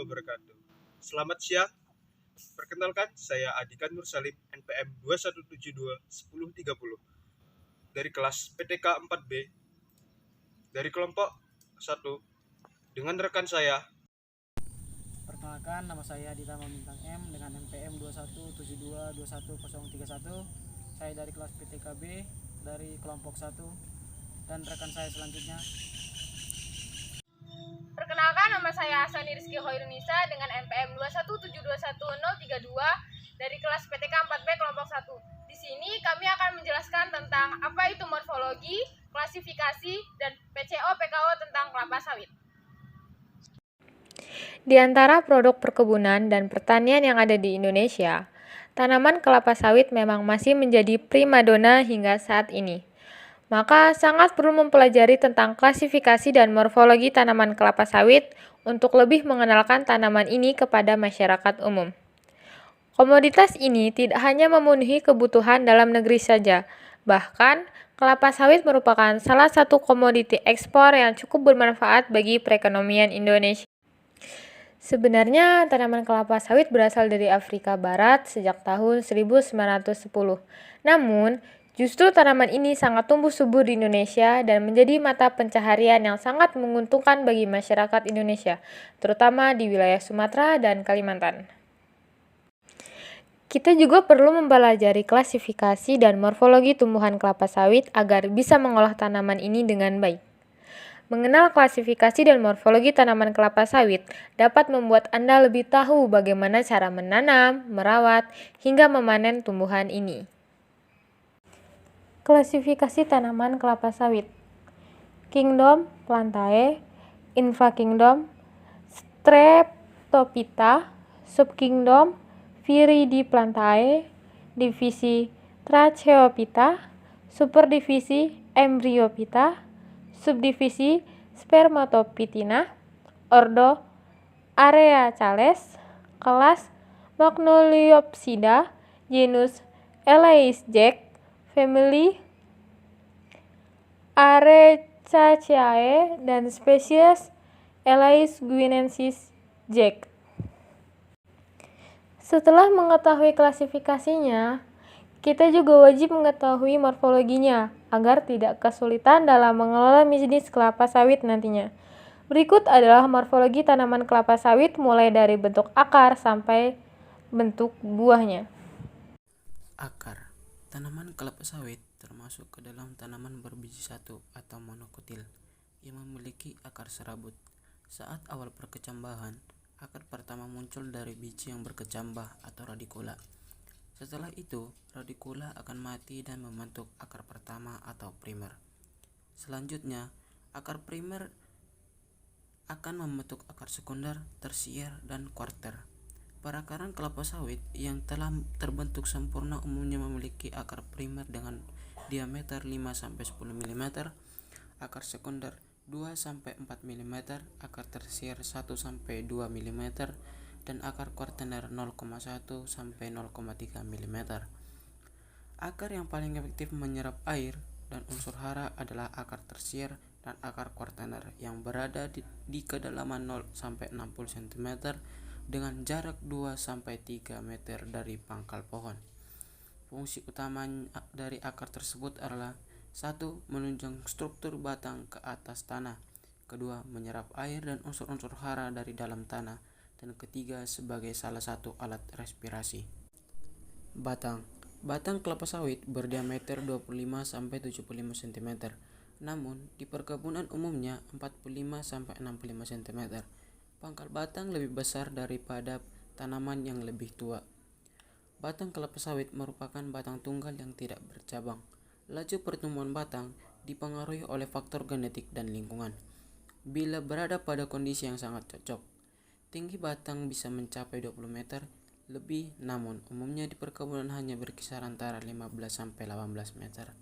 wabarakatuh. Selamat siang, perkenalkan saya Adikan Nur Salim, NPM 2172-1030 dari kelas PTK 4B dari kelompok 1 dengan rekan saya. Perkenalkan, nama saya Dita Bintang M dengan NPM 2172211031. Saya dari kelas PTKB dari kelompok 1 dan rekan saya selanjutnya. Perkenalkan, nama saya Asani Rizky Hoirunisa dengan NPM 21721032 dari kelas PTK 4B kelompok 1. Di sini kami akan menjelaskan tentang apa itu morfologi, klasifikasi, dan PCO/PKO tentang kelapa sawit. Di antara produk perkebunan dan pertanian yang ada di Indonesia, tanaman kelapa sawit memang masih menjadi primadona hingga saat ini. Maka sangat perlu mempelajari tentang klasifikasi dan morfologi tanaman kelapa sawit untuk lebih mengenalkan tanaman ini kepada masyarakat umum. Komoditas ini tidak hanya memenuhi kebutuhan dalam negeri saja, bahkan kelapa sawit merupakan salah satu komoditi ekspor yang cukup bermanfaat bagi perekonomian Indonesia. Sebenarnya tanaman kelapa sawit berasal dari Afrika Barat sejak tahun 1910. Namun, justru tanaman ini sangat tumbuh subur di Indonesia dan menjadi mata pencaharian yang sangat menguntungkan bagi masyarakat Indonesia, terutama di wilayah Sumatera dan Kalimantan. Kita juga perlu mempelajari klasifikasi dan morfologi tumbuhan kelapa sawit agar bisa mengolah tanaman ini dengan baik. Mengenal klasifikasi dan morfologi tanaman kelapa sawit dapat membuat Anda lebih tahu bagaimana cara menanam, merawat, hingga memanen tumbuhan ini. Klasifikasi tanaman kelapa sawit. Kingdom Plantae, Infrakingdom Streptophyta, Subkingdom Viridiplantae, divisi Tracheophyta, superdivisi Embryophyta, subdivisi Spermatophytina, ordo Areacales, kelas Magnoliopsida, genus Elaeisgek, family Arecaceae, dan spesies Elaeis guinensis Jack. Setelah mengetahui klasifikasinya, kita juga wajib mengetahui morfologinya agar tidak kesulitan dalam mengelola bisnis kelapa sawit nantinya. Berikut adalah morfologi tanaman kelapa sawit mulai dari bentuk akar sampai bentuk buahnya. Akar. Tanaman kelapa sawit termasuk ke dalam tanaman berbiji satu atau monokotil yang memiliki akar serabut. Saat awal perkecambahan, akar pertama muncul dari biji yang berkecambah atau radikula. Setelah itu, radikula akan mati dan membentuk akar pertama atau primer. Selanjutnya, akar primer akan membentuk akar sekunder, tersier, dan kuarter. Perakaran kelapa sawit yang telah terbentuk sempurna umumnya memiliki akar primer dengan diameter 5-10 mm, akar sekunder 2-4 mm, akar tersier 1-2 mm, dan akar kuartener 0,1-0,3 mm. Akar yang paling efektif menyerap air dan unsur hara adalah akar tersier dan akar kuartener yang berada di kedalaman 0-60 cm dengan jarak 2-3 meter dari pangkal pohon. Fungsi utama dari akar tersebut adalah 1. Menunjang struktur batang ke atas tanah, 2. Menyerap air dan unsur-unsur hara dari dalam tanah, dan 3. Sebagai salah satu alat respirasi. Batang. Batang kelapa sawit berdiameter 25-75 cm, namun di perkebunan umumnya 45-65 cm. Pangkal batang lebih besar daripada tanaman yang lebih tua. Batang kelapa sawit merupakan batang tunggal yang tidak bercabang. Laju pertumbuhan batang dipengaruhi oleh faktor genetik dan lingkungan. Bila berada pada kondisi yang sangat cocok, tinggi batang bisa mencapai 20 meter lebih, namun umumnya di perkebunan hanya berkisar antara 15-18 meter.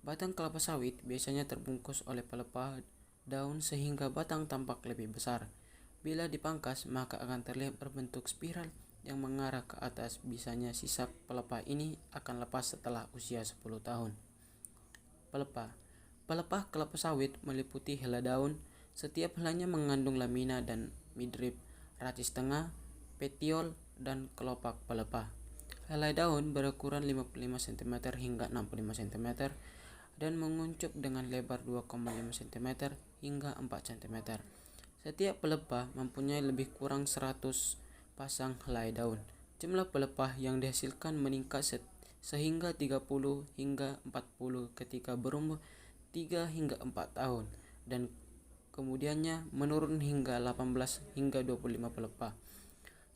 Batang kelapa sawit biasanya terbungkus oleh pelepah daun sehingga batang tampak lebih besar. Bila dipangkas, maka akan terlihat berbentuk spiral yang mengarah ke atas. Biasanya sisa pelepah ini akan lepas setelah usia 10 tahun. Pelepah. Pelepah kelapa sawit meliputi helai daun. Setiap helainya mengandung lamina dan midrib racis tengah, petiol, dan kelopak pelepah. Helai daun berukuran 55 cm hingga 65 cm dan menguncup dengan lebar 2,5 cm hingga 4 cm. Setiap pelepah mempunyai lebih kurang 100 pasang helai daun. Jumlah pelepah yang dihasilkan meningkat sehingga 30 hingga 40 ketika berumur 3 hingga 4 tahun dan kemudiannya menurun hingga 18 hingga 25 pelepah.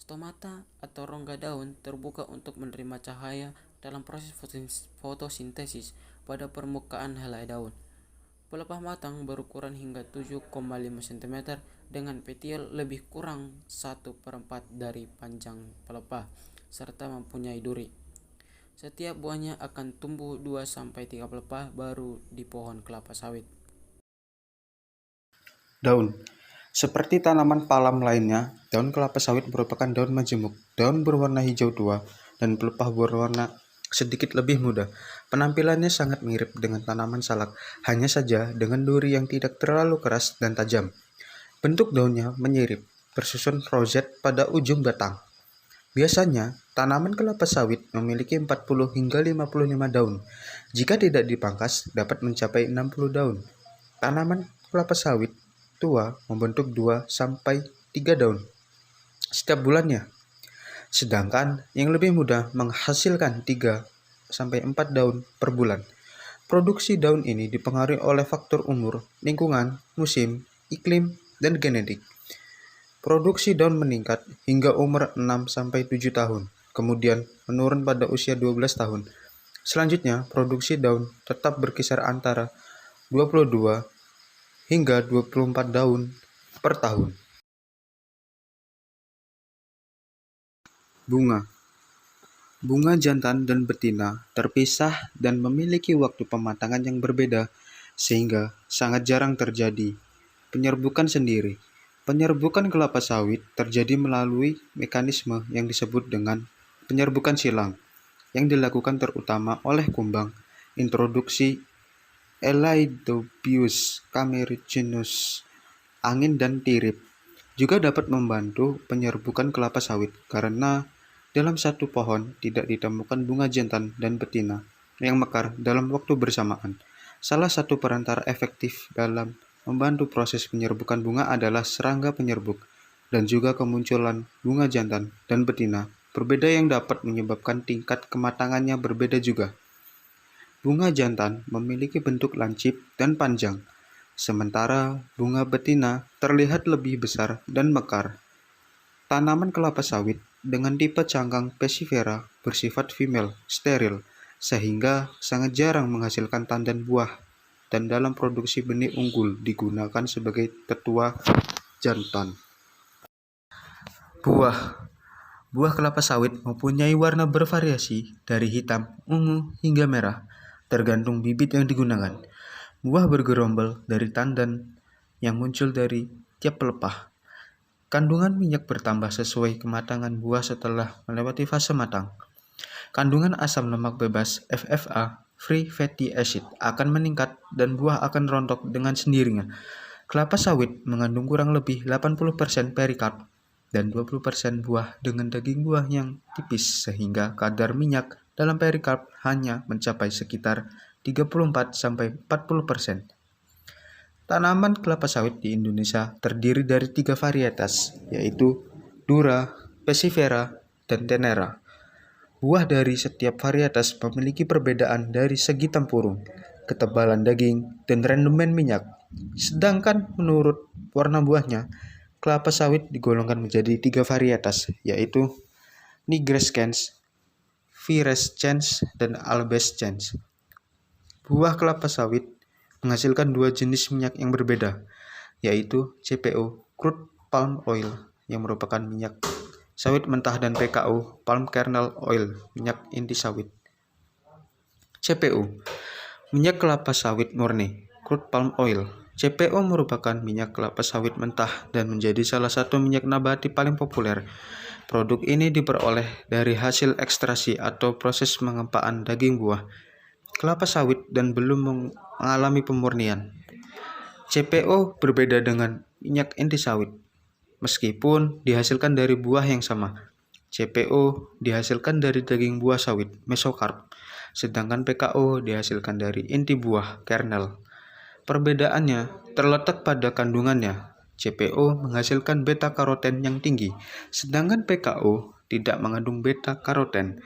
Stomata atau rongga daun terbuka untuk menerima cahaya dalam proses fotosintesis pada permukaan helai daun. Pelepah matang berukuran hingga 7,5 cm dengan petiol lebih kurang 1/4 dari panjang pelepah serta mempunyai duri. Setiap buahnya akan tumbuh 2-3 pelepah baru di pohon kelapa sawit. Daun. Seperti tanaman palm lainnya, daun kelapa sawit merupakan daun majemuk. Daun berwarna hijau tua dan pelepah berwarna sedikit lebih muda. Penampilannya sangat mirip dengan tanaman salak, hanya saja dengan duri yang tidak terlalu keras dan tajam. Bentuk daunnya menyirip, bersusun roset pada ujung batang. Biasanya, tanaman kelapa sawit memiliki 40 hingga 55 daun. Jika tidak dipangkas, dapat mencapai 60 daun. Tanaman kelapa sawit tua membentuk 2-3 daun setiap bulannya. Sedangkan yang lebih muda menghasilkan 3-4 daun per bulan. Produksi daun ini dipengaruhi oleh faktor umur, lingkungan, musim, iklim, dan genetik. Produksi daun meningkat hingga umur 6-7 tahun, kemudian menurun pada usia 12 tahun. Selanjutnya, produksi daun tetap berkisar antara 22 hingga 24 daun per tahun. Bunga. Bunga jantan dan betina terpisah dan memiliki waktu pematangan yang berbeda, sehingga sangat jarang terjadi penyerbukan sendiri. Penyerbukan kelapa sawit terjadi melalui mekanisme yang disebut dengan penyerbukan silang, yang dilakukan terutama oleh kumbang, introduksi Elaidopyus camerigenus, angin dan tirip. Juga dapat membantu penyerbukan kelapa sawit karena dalam satu pohon tidak ditemukan bunga jantan dan betina yang mekar dalam waktu bersamaan. Salah satu perantara efektif dalam membantu proses penyerbukan bunga adalah serangga penyerbuk, dan juga kemunculan bunga jantan dan betina berbeda yang dapat menyebabkan tingkat kematangannya berbeda juga. Bunga jantan memiliki bentuk lancip dan panjang, sementara bunga betina terlihat lebih besar dan mekar. Tanaman kelapa sawit dengan tipe cangkang Passifera bersifat female, steril, sehingga sangat jarang menghasilkan tandan buah, dan dalam produksi benih unggul digunakan sebagai tetua jantan. Buah. Buah kelapa sawit mempunyai warna bervariasi dari hitam, ungu, hingga merah, tergantung bibit yang digunakan. Buah bergerombol dari tandan yang muncul dari tiap pelepah. Kandungan minyak bertambah sesuai kematangan buah setelah melewati fase matang. Kandungan asam lemak bebas FFA, free fatty acid, akan meningkat dan buah akan rontok dengan sendirinya. Kelapa sawit mengandung kurang lebih 80% perikarp dan 20% buah dengan daging buah yang tipis, sehingga kadar minyak dalam perikarp hanya mencapai sekitar 34-40%. Tanaman kelapa sawit di Indonesia terdiri dari 3 varietas, yaitu Dura, Passifera, dan Tenera. Buah dari setiap varietas memiliki perbedaan dari segi tempurung, ketebalan daging, dan rendemen minyak. Sedangkan menurut warna buahnya, kelapa sawit digolongkan menjadi 3 varietas, yaitu Nigrescens, Virescens, dan Albescens. Buah kelapa sawit menghasilkan 2 jenis minyak yang berbeda, yaitu CPO, crude palm oil, yang merupakan minyak sawit mentah, dan PKO, palm kernel oil, minyak inti sawit. CPO, minyak kelapa sawit murni, crude palm oil. CPO merupakan minyak kelapa sawit mentah dan menjadi salah satu minyak nabati paling populer. Produk ini diperoleh dari hasil ekstraksi atau proses pengempaan daging buah kelapa sawit dan belum mengalami pemurnian. CPO berbeda dengan minyak inti sawit. meskipun dihasilkan dari buah yang sama. CPO dihasilkan dari daging buah sawit, mesokarp, sedangkan PKO dihasilkan dari inti buah, kernel. Perbedaannya terletak pada kandungannya. CPO menghasilkan beta-karoten yang tinggi, sedangkan PKO tidak mengandung beta-karoten.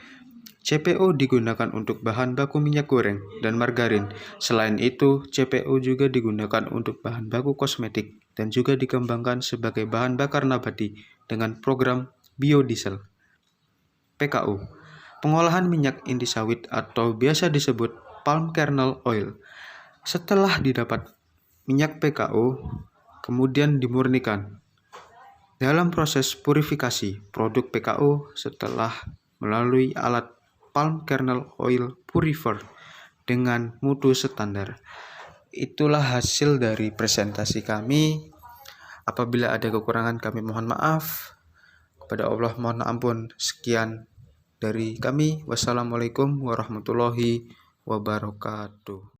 CPO digunakan untuk bahan baku minyak goreng dan margarin. Selain itu, CPO juga digunakan untuk bahan baku kosmetik dan juga dikembangkan sebagai bahan bakar nabati dengan program biodiesel. PKO, pengolahan minyak inti sawit atau biasa disebut palm kernel oil. Setelah didapat minyak PKO, kemudian dimurnikan. Dalam proses purifikasi, produk PKO setelah melalui alat palm kernel oil purifier dengan mutu standar. Itulah hasil dari presentasi kami. Apabila ada kekurangan kami mohon maaf. Kepada Allah mohon ampun. Sekian dari kami. Wassalamualaikum warahmatullahi wabarakatuh.